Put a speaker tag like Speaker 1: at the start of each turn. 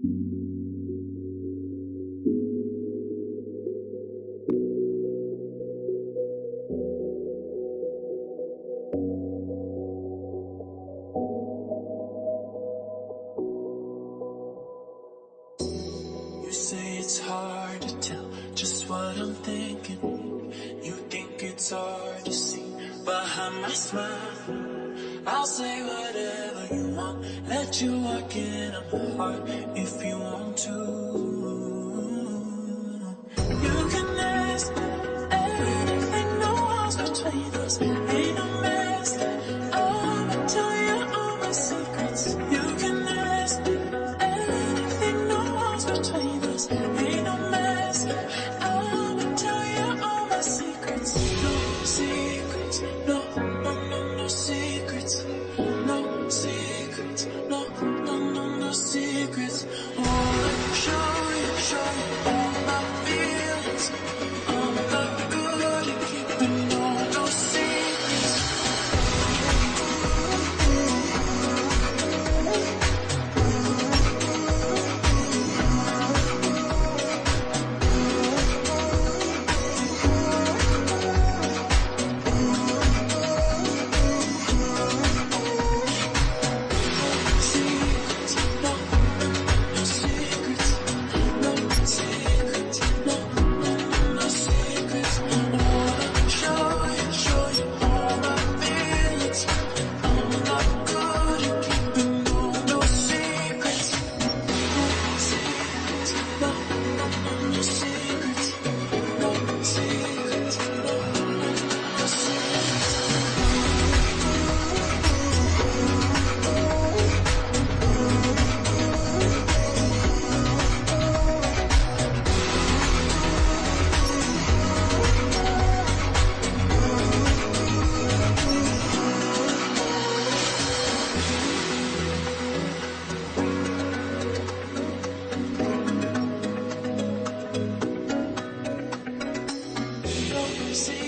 Speaker 1: You say it's hard to tell just what I'm thinking. You think it's hard to see behind my smile. I'll say whatever you want, let you walk in on my heart if you want to. You can ask anything, no walls between us, ain't no mask. I'ma tell you all my secrets. You can ask anything, no walls between us, ain't no mask. I'ma tell you all my secrets. No secrets, no secrets, no secrets, no secrets. Wanna show you all my feelings. I'm not good at keeping all those secrets. See